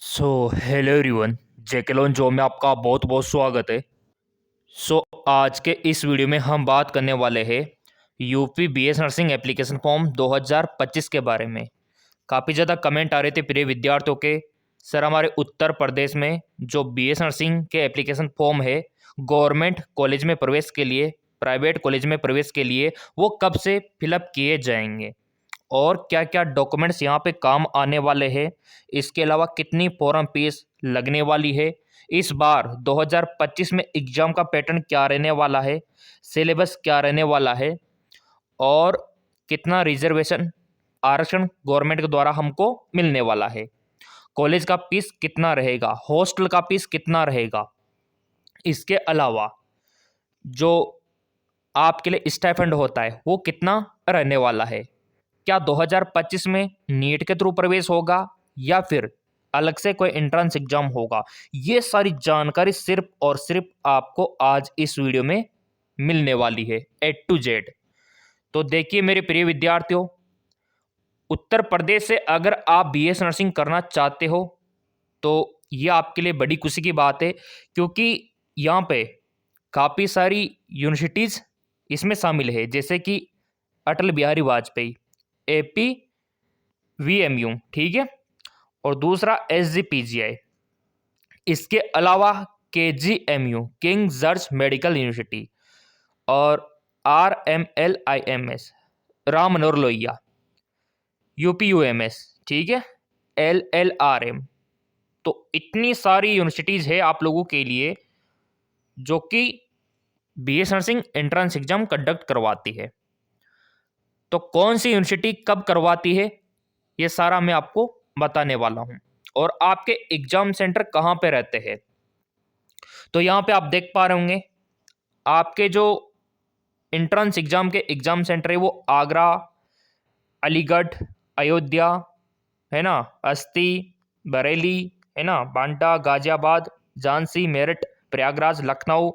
Hello everyone. JK Lon जो में आपका बहुत बहुत स्वागत है। आज के इस वीडियो में हम बात करने वाले हैं UP BS nursing application form 2025 के बारे में। काफ़ी ज़्यादा कमेंट आ रहे थे प्रिय विद्यार्थियों के, सर हमारे उत्तर प्रदेश में जो बीएस नर्सिंग के एप्लीकेशन फॉर्म है गवर्नमेंट कॉलेज में प्रवेश के लिए, प्राइवेट कॉलेज में प्रवेश के लिए, वो कब से फिलअप किए जाएंगे और क्या क्या डॉक्यूमेंट्स यहाँ पे काम आने वाले हैं, इसके अलावा कितनी फॉर्म फीस लगने वाली है, इस बार 2025 में एग्ज़ाम का पैटर्न क्या रहने वाला है, सिलेबस क्या रहने वाला है और कितना रिजर्वेशन आरक्षण गवर्नमेंट के द्वारा हमको मिलने वाला है, कॉलेज का फीस कितना रहेगा, हॉस्टल का फीस कितना रहेगा, इसके अलावा जो आपके लिए स्टाइपेंड होता है वो कितना रहने वाला है, क्या 2025 में नीट के थ्रू प्रवेश होगा या फिर अलग से कोई एंट्रेंस एग्जाम होगा। ये सारी जानकारी सिर्फ और सिर्फ आपको आज इस वीडियो में मिलने वाली है A to Z। तो देखिए मेरे प्रिय विद्यार्थियों, उत्तर प्रदेश से अगर आप बीएस नर्सिंग करना चाहते हो तो ये आपके लिए बड़ी खुशी की बात है, क्योंकि यहाँ पे काफ़ी सारी यूनिवर्सिटीज़ इसमें शामिल है, जैसे कि अटल बिहारी वाजपेयी एपी वीएमयू, ठीक है, और दूसरा एसजीपीजीआई, इसके अलावा KGMU king George medical university और आरएमएलआईएमएस राम मनोहर लोहिया, यूपीयूएमएस, ठीक है, एलएलआरएम। तो इतनी सारी यूनिवर्सिटीज़ है आप लोगों के लिए जो कि BS nursing entrance exam conduct करवाती है। तो कौन सी यूनिवर्सिटी कब करवाती है ये सारा मैं आपको बताने वाला हूं, और आपके एग्जाम सेंटर कहाँ पे रहते हैं। तो यहाँ पे आप देख पा रहे होंगे आपके जो एंट्रेंस एग्जाम के एग्जाम सेंटर है वो आगरा, अलीगढ़, अयोध्या, है ना, अस्ती, बरेली, है ना, बांटा, गाजियाबाद, झांसी, मेरठ, प्रयागराज, लखनऊ,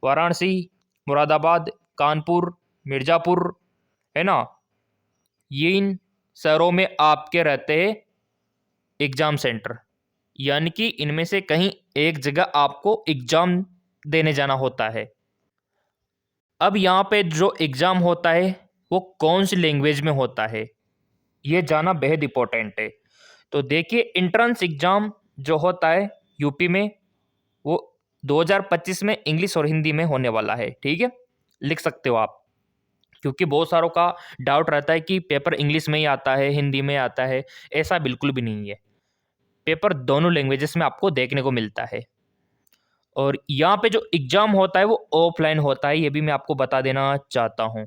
वाराणसी, मुरादाबाद, कानपुर, मिर्ज़ापुर, है ना, ये इन शहरों में आपके रहते हैं एग्ज़ाम सेंटर। यानी कि इनमें से कहीं एक जगह आपको एग्ज़ाम देने जाना होता है। अब यहाँ पे जो एग्ज़ाम होता है वो कौन सी लैंग्वेज में होता है ये जानना बेहद इंपॉर्टेंट है। तो देखिए एंट्रेंस एग्ज़ाम जो होता है यूपी में वो 2025 में इंग्लिश और हिंदी में होने वाला है, ठीक है, लिख सकते हो आप, क्योंकि बहुत सारों का डाउट रहता है कि पेपर इंग्लिश में ही आता है, हिंदी में आता है। ऐसा बिल्कुल भी नहीं है, पेपर दोनों लैंग्वेजेस में आपको देखने को मिलता है। और यहाँ पे जो एग्ज़ाम होता है वो ऑफलाइन होता है, ये भी मैं आपको बता देना चाहता हूँ,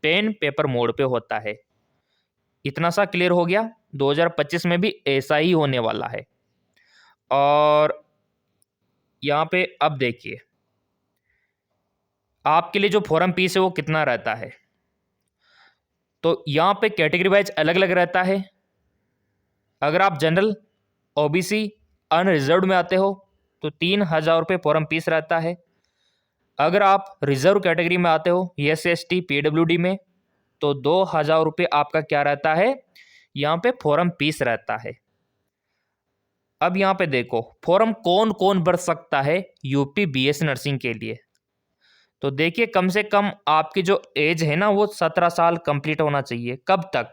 पेन पेपर मोड पे होता है। इतना सा क्लियर हो गया, 2025 में भी ऐसा ही होने वाला है। और यहाँ पे अब देखिए आपके लिए जो फॉर्म फीस है वो कितना रहता है। तो यहाँ पे कैटेगरी वाइज अलग अलग रहता है। अगर आप जनरल, ओबीसी, अनरिजर्व में आते हो तो 3,000 रुपये फॉर्म फीस रहता है। अगर आप रिजर्व कैटेगरी में आते हो SC ST PWD में तो 2,000 रुपये आपका क्या रहता है, यहाँ पे फॉर्म फीस रहता है। अब यहाँ पे देखो फॉर्म कौन कौन भर सकता है यूपी बीएस नर्सिंग के लिए। तो देखिए कम से कम आपकी जो एज है ना वो 17 साल कंप्लीट होना चाहिए। कब तक?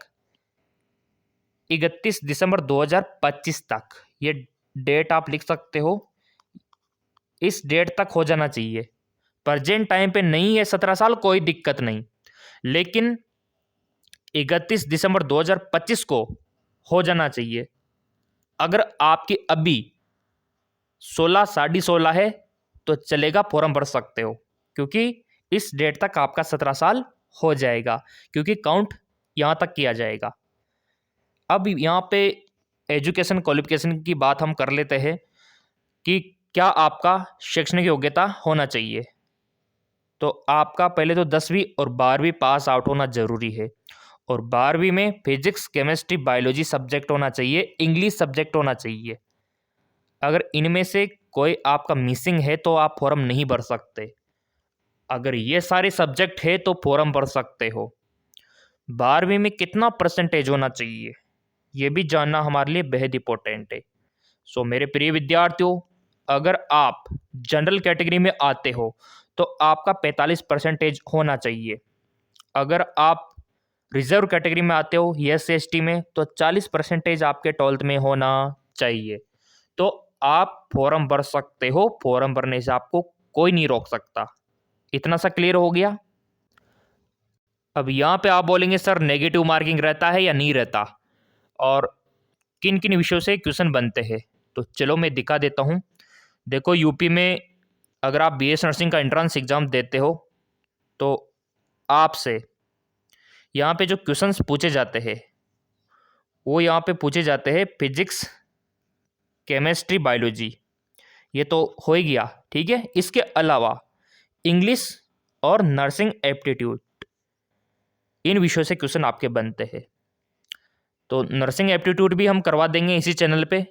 31 दिसंबर 2025 तक, ये डेट आप लिख सकते हो, इस डेट तक हो जाना चाहिए। प्रेजेंट टाइम पे नहीं है 17 साल, कोई दिक्कत नहीं, लेकिन 31 दिसंबर 2025 को हो जाना चाहिए। अगर आपकी अभी 16 साढ़े 16 है तो चलेगा, फॉर्म भर सकते हो, क्योंकि इस डेट तक आपका 17 साल हो जाएगा, क्योंकि काउंट यहाँ तक किया जाएगा। अब यहाँ पे एजुकेशन क्वालिफिकेशन की बात हम कर लेते हैं कि क्या आपका शैक्षणिक योग्यता होना चाहिए। तो आपका पहले तो 10वीं और 12वीं पास आउट होना ज़रूरी है, और 12वीं में फिजिक्स, केमिस्ट्री, बायोलॉजी सब्जेक्ट होना चाहिए, इंग्लिश सब्जेक्ट होना चाहिए। अगर इनमें से कोई आपका मिसिंग है तो आप फॉर्म नहीं भर सकते। अगर ये सारे सब्जेक्ट है तो फॉर्म भर सकते हो। 12वीं में कितना परसेंटेज होना चाहिए ये भी जानना हमारे लिए बेहद इंपॉर्टेंट है। सो मेरे प्रिय विद्यार्थियों, अगर आप जनरल कैटेगरी में आते हो तो आपका 45% होना चाहिए। अगर आप रिजर्व कैटेगरी में आते हो SC/ST में तो 40% आपके 12th में होना चाहिए। तो आप फॉर्म भर सकते हो, फॉर्म भरने से आपको कोई नहीं रोक सकता। इतना सा क्लियर हो गया। अब यहाँ पे आप बोलेंगे सर नेगेटिव मार्किंग रहता है या नहीं रहता, और किन किन विषयों से क्वेश्चन बनते हैं, तो चलो मैं दिखा देता हूँ। देखो यूपी में अगर आप BS नर्सिंग का एंट्रेंस एग्जाम देते हो तो आपसे यहाँ पे जो क्वेश्चंस पूछे जाते हैं वो यहाँ पे पूछे जाते हैं फिजिक्स, केमिस्ट्री, बायोलॉजी, ये तो हो ही गया, ठीक है। इसके अलावा इंग्लिश और नर्सिंग एप्टीट्यूड, इन विषयों से क्वेश्चन आपके बनते हैं। तो नर्सिंग एप्टीट्यूड भी हम करवा देंगे इसी चैनल पे,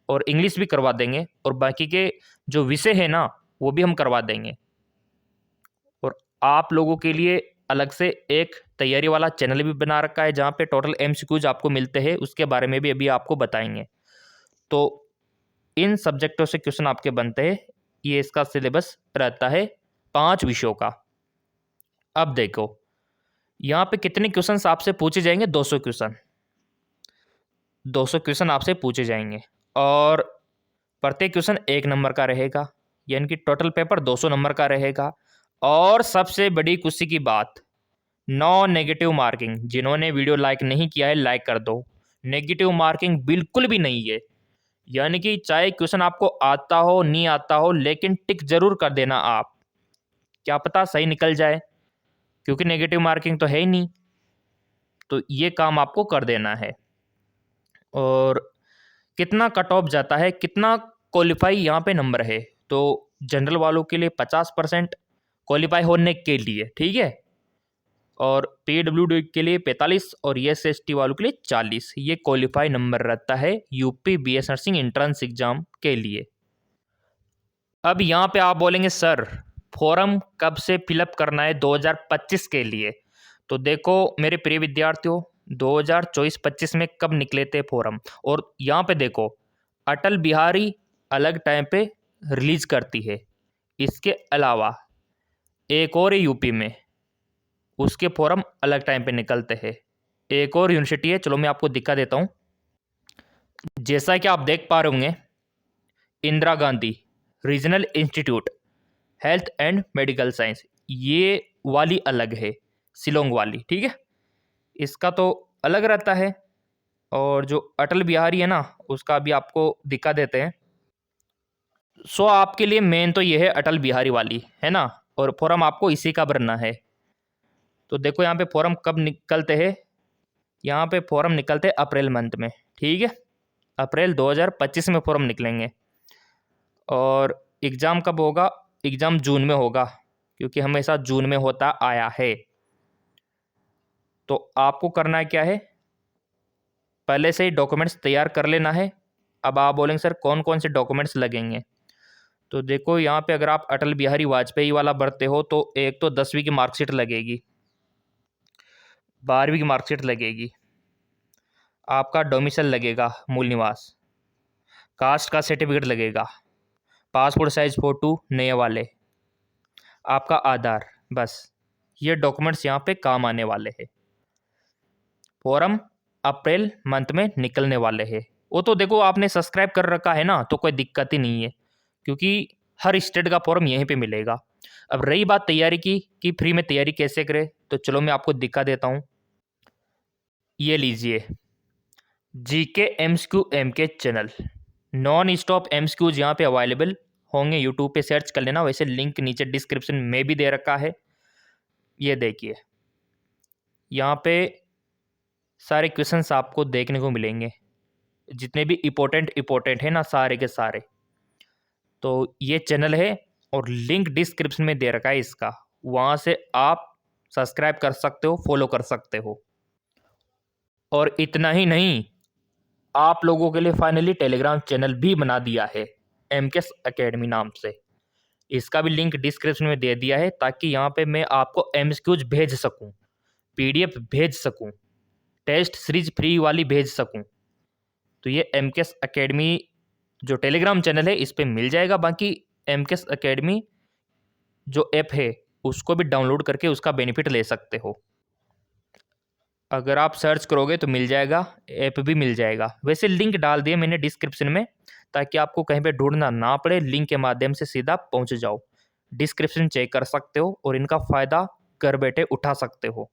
और इंग्लिश भी करवा देंगे, और बाकी के जो विषय है ना वो भी हम करवा देंगे। और आप लोगों के लिए अलग से एक तैयारी वाला चैनल भी बना रखा है जहाँ पे टोटल MCQs आपको मिलते हैं, उसके बारे में भी अभी आपको बताएंगे। तो इन सब्जेक्टों से क्वेश्चन आपके बनते हैं, ये इसका सिलेबस रहता है 5 विषयों का। अब देखो यहाँ पे कितने क्वेश्चन आपसे पूछे जाएंगे, 200 क्वेश्चन। 200 क्वेश्चन आपसे पूछे जाएंगे और प्रत्येक क्वेश्चन 1 नंबर का रहेगा, यानी कि टोटल पेपर 200 नंबर का रहेगा। और सबसे बड़ी खुशी की बात, नो नेगेटिव मार्किंग। जिन्होंने वीडियो लाइक नहीं किया है लाइक कर दो। नेगेटिव मार्किंग बिल्कुल भी नहीं है, यानी कि चाहे क्वेश्चन आपको आता हो नहीं आता हो, लेकिन टिक जरूर कर देना आप, क्या पता सही निकल जाए, क्योंकि नेगेटिव मार्किंग तो है ही नहीं। तो ये काम आपको कर देना है। और कितना कट ऑफ जाता है, कितना क्वालिफाई यहाँ पे नंबर है, तो जनरल वालों के लिए 50% क्वालिफाई होने के लिए, ठीक है, और PWD के लिए 45 और SC/ST वालों के लिए 40, ये क्वालिफाई नंबर रहता है UP BS nursing entrance exam के लिए। अब यहाँ पे आप बोलेंगे सर फॉर्म कब से फिलअप करना है 2025 के लिए, तो देखो मेरे प्रिय विद्यार्थियों, 2024-25 में कब निकले थे फॉर्म, और यहाँ पे देखो अटल बिहारी अलग टाइम पे रिलीज करती है। इसके अलावा एक और यूपी में उसके फॉर्म अलग टाइम पे निकलते हैं। एक और यूनिवर्सिटी है, चलो मैं आपको दिखा देता हूँ। जैसा कि आप देख पा रहे होंगे, Indira Gandhi regional institute health and medical science, ये वाली अलग है, शिलोंग वाली, ठीक है, इसका तो अलग रहता है। और जो अटल बिहारी है ना उसका भी आपको दिखा देते हैं। सो आपके लिए मेन तो ये है अटल बिहारी वाली, है ना, और फॉर्म आपको इसी का भरना है। तो देखो यहाँ पे फॉर्म कब निकलते हैं, यहाँ पे फॉर्म निकलते हैं अप्रैल मंथ में, ठीक है, अप्रैल 2025 में फॉर्म निकलेंगे। और एग्ज़ाम कब होगा, एग्ज़ाम जून में होगा, क्योंकि हमेशा जून में होता आया है। तो आपको करना है क्या है, पहले से ही डॉक्यूमेंट्स तैयार कर लेना है। अब आप बोलेंगे सर कौन कौन से डॉक्यूमेंट्स लगेंगे, तो देखो यहाँ पे अगर आप अटल बिहारी वाजपेयी वाला भरते हो तो एक तो 10वीं की मार्कशीट लगेगी, 12वीं की मार्कशीट लगेगी, आपका डोमिसाइल लगेगा, मूल निवास, कास्ट का सर्टिफिकेट लगेगा, पासपोर्ट साइज फ़ोटो नए वाले, आपका आधार, बस ये डॉक्यूमेंट्स यहाँ पे काम आने वाले हैं। फॉर्म अप्रैल मंथ में निकलने वाले हैं। वो तो देखो आपने सब्सक्राइब कर रखा है ना, तो कोई दिक्कत ही नहीं है, क्योंकि हर स्टेट का फॉर्म यहीं पे मिलेगा। अब रही बात तैयारी की कि फ्री में तैयारी कैसे करें, तो चलो मैं आपको दिखा देता हूँ। ये लीजिए GK MCQ MK channel, non stop MCQs यहाँ पे अवेलेबल होंगे, यूट्यूब पे सर्च कर लेना, वैसे लिंक नीचे डिस्क्रिप्शन में भी दे रखा है। ये देखिए यहाँ पे सारे क्वेश्चंस आपको देखने को मिलेंगे, जितने भी इम्पोर्टेंट है ना सारे के सारे। तो ये चैनल है और लिंक डिस्क्रिप्शन में दे रखा है इसका, वहाँ से आप सब्सक्राइब कर सकते हो, फॉलो कर सकते हो। और इतना ही नहीं, आप लोगों के लिए फाइनली टेलीग्राम चैनल भी बना दिया है MKS एकेडमी नाम से, इसका भी लिंक डिस्क्रिप्शन में दे दिया है, ताकि यहाँ पे मैं आपको MCQs भेज सकूँ, PDF भेज सकूँ, टेस्ट सीरीज फ्री वाली भेज सकूँ। तो ये MKS एकेडमी जो टेलीग्राम चैनल है इस पे मिल जाएगा। बाकी एमकेएस एकेडमी जो ऐप है उसको भी डाउनलोड करके उसका बेनिफिट ले सकते हो। अगर आप सर्च करोगे तो मिल जाएगा, ऐप भी मिल जाएगा। वैसे लिंक डाल दिए मैंने डिस्क्रिप्शन में, ताकि आपको कहीं पे ढूंढना ना पड़े, लिंक के माध्यम से सीधा पहुंच जाओ। डिस्क्रिप्शन चेक कर सकते हो और इनका फ़ायदा घर बैठे उठा सकते हो।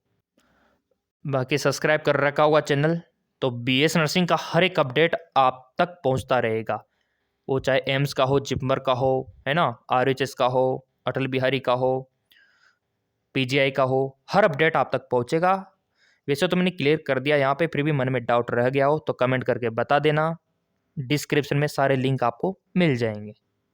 बाकी सब्सक्राइब कर रखा हुआ चैनल, तो बीएस नर्सिंग का हर एक अपडेट आप तक पहुंचता रहेगा। वो चाहे एम्स का हो, जिपमर का हो, है ना, आरएचएस का हो, अटल बिहारी का हो, पीजीआई का हो, हर अपडेट आप तक पहुंचेगा। वैसे तो मैंने क्लियर कर दिया यहाँ पे, फिर भी मन में डाउट रह गया हो तो कमेंट करके बता देना। डिस्क्रिप्शन में सारे लिंक आपको मिल जाएंगे।